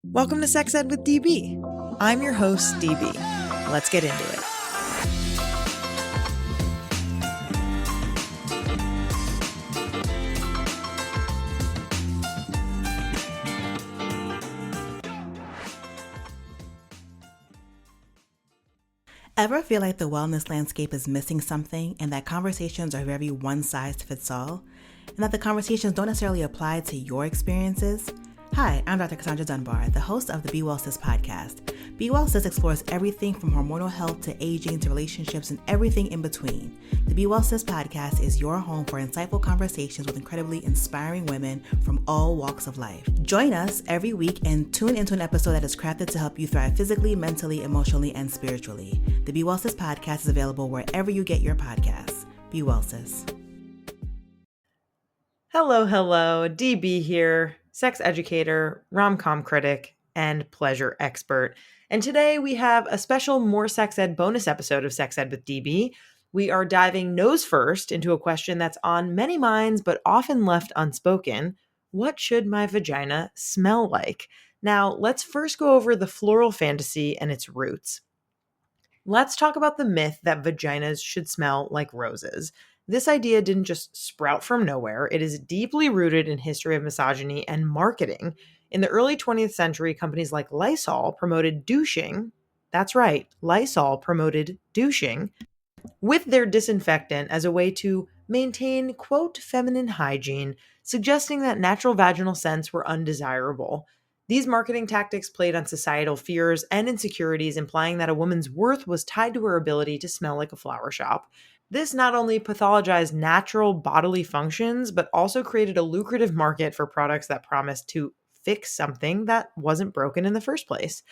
Welcome to Sex Ed with DB. I'm your host, DB. Let's get into it. Ever feel like the wellness landscape is missing something and that conversations are very one-size-fits-all? And that the conversations don't necessarily apply to your experiences? Hi, I'm Dr. Cassandra Dunbar, the host of the Be Well Sis podcast. Be Well Sis explores everything from hormonal health to aging to relationships and everything in between. The Be Well Sis podcast is your home for insightful conversations with incredibly inspiring women from all walks of life. Join us every week and tune into an episode that is crafted to help you thrive physically, mentally, emotionally, and spiritually. The Be Well Sis podcast is available wherever you get your podcasts. Be Well Sis. Hello, DB here, sex educator, rom-com critic, and pleasure expert. And today we have a special More Sex Ed bonus episode of Sex Ed with DB. We are diving nose first into a question that's on many minds but often left unspoken. What should my vagina smell like? Now, let's first go over the floral fantasy and its roots. Let's talk about the myth that vaginas should smell like roses. This idea didn't just sprout from nowhere. It is deeply rooted in history of misogyny and marketing. In the early 20th century, companies like Lysol promoted douching. That's right, Lysol promoted douching with their disinfectant as a way to maintain, quote, feminine hygiene, suggesting that natural vaginal scents were undesirable. These marketing tactics played on societal fears and insecurities, implying that a woman's worth was tied to her ability to smell like a flower shop. This not only pathologized natural bodily functions, but also created a lucrative market for products that promised to fix something that wasn't broken in the first place.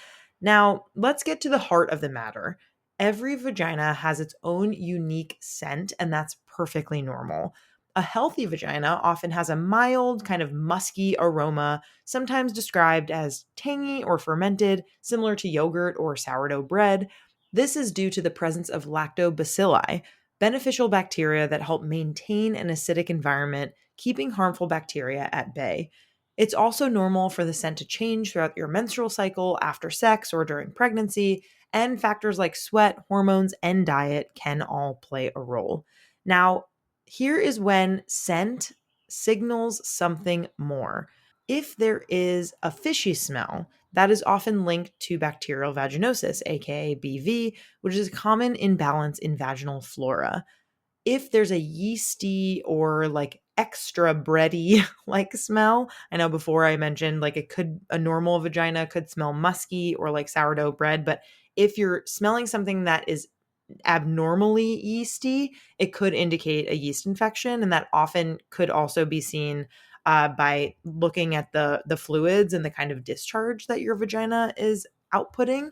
Now, let's get to the heart of the matter. Every vagina has its own unique scent, and that's perfectly normal. A healthy vagina often has a mild, kind of musky aroma, sometimes described as tangy or fermented, similar to yogurt or sourdough bread. This is due to the presence of lactobacilli, beneficial bacteria that help maintain an acidic environment, keeping harmful bacteria at bay. It's also normal for the scent to change throughout your menstrual cycle, after sex, or during pregnancy, and factors like sweat, hormones, and diet can all play a role. Now, here is when scent signals something more. If there is a fishy smell, that is often linked to bacterial vaginosis, aka BV, which is a common imbalance in vaginal flora. If there's a yeasty or like extra bready like smell, I know before I mentioned like a normal vagina could smell musky or like sourdough bread, but if you're smelling something that is abnormally yeasty, it could indicate a yeast infection, and that often could also be seen by looking at the fluids and the kind of discharge that your vagina is outputting.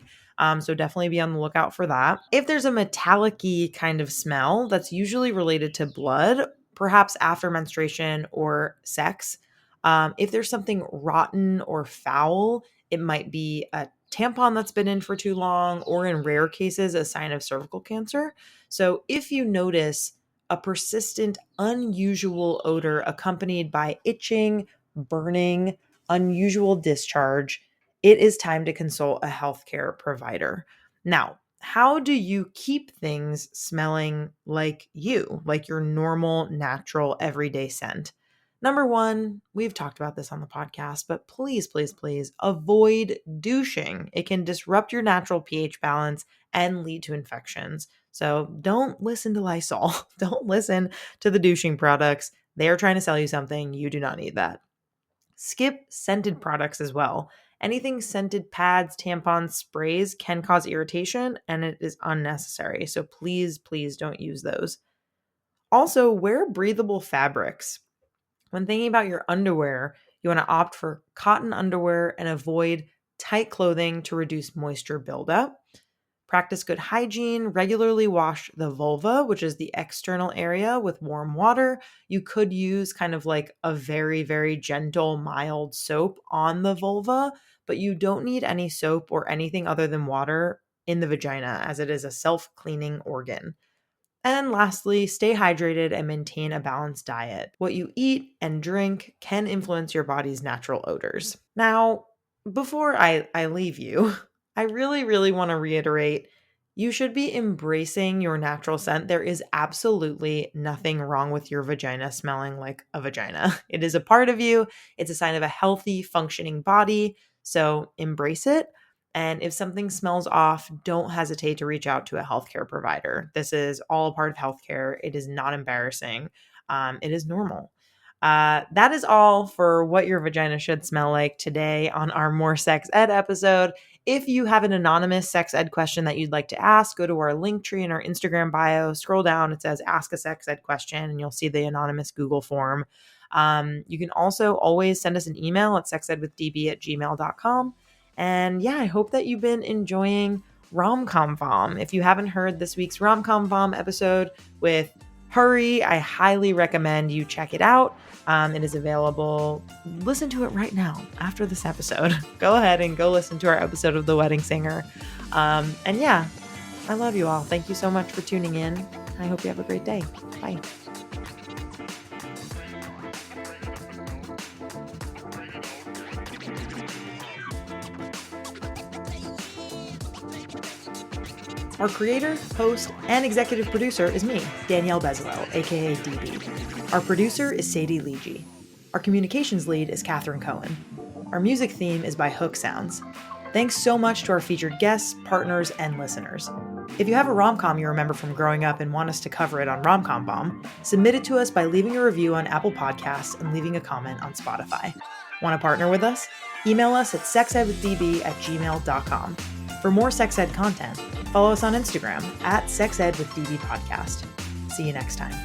So definitely be on the lookout for that. If there's a metallic-y kind of smell, that's usually related to blood, perhaps after menstruation or sex. If there's something rotten or foul, it might be a tampon that's been in for too long, or in rare cases, a sign of cervical cancer. So if you notice a persistent, unusual odor accompanied by itching, burning, unusual discharge, it is time to consult a healthcare provider. Now, how do you keep things smelling like you, like your normal, natural, everyday scent? Number one, we've talked about this on the podcast, but please, please, please avoid douching. It can disrupt your natural pH balance and lead to infections. So don't listen to Lysol. Don't listen to the douching products. They are trying to sell you something. You do not need that. Skip scented products as well. Anything scented pads, tampons, sprays can cause irritation, and it is unnecessary. So please, please don't use those. Also, wear breathable fabrics. When thinking about your underwear, you want to opt for cotton underwear and avoid tight clothing to reduce moisture buildup. Practice good hygiene. Regularly wash the vulva, which is the external area, with warm water. You could use kind of like a very, very gentle, mild soap on the vulva, but you don't need any soap or anything other than water in the vagina, as it is a self-cleaning organ. And lastly, stay hydrated and maintain a balanced diet. What you eat and drink can influence your body's natural odors. Now, before I leave you, I really, really want to reiterate you should be embracing your natural scent. There is absolutely nothing wrong with your vagina smelling like a vagina. It is a part of you, it's a sign of a healthy, functioning body. So embrace it. And if something smells off, don't hesitate to reach out to a healthcare provider. This is all a part of healthcare. It is not embarrassing, it is normal. That is all for what your vagina should smell like today on our More Sex Ed episode. If you have an anonymous sex ed question that you'd like to ask, go to our link tree in our Instagram bio, scroll down, it says ask a sex ed question, and you'll see the anonymous Google form. You can also always send us an email at sexedwithdb@gmail.com. And yeah, I hope that you've been enjoying Rom-Com Vom. If you haven't heard this week's Rom-Com Vom episode with Hari, I highly recommend you check it out. It is available. Listen to it right now after this episode. Go ahead and go listen to our episode of The Wedding Singer. And yeah, I love you all. Thank you so much for tuning in. I hope you have a great day. Bye. Our creator, host, and executive producer is me, Danielle Bezalel, aka DB. Our producer is Sadie Leegee. Our communications lead is Catherine Cohen. Our music theme is by Hook Sounds. Thanks so much to our featured guests, partners, and listeners. If you have a rom-com you remember from growing up and want us to cover it on Rom-Com Vom, submit it to us by leaving a review on Apple Podcasts and leaving a comment on Spotify. Want to partner with us? Email us at sexedwithdb@gmail.com. For more sex ed content, follow us on Instagram at sexedwithdbpodcast. See you next time.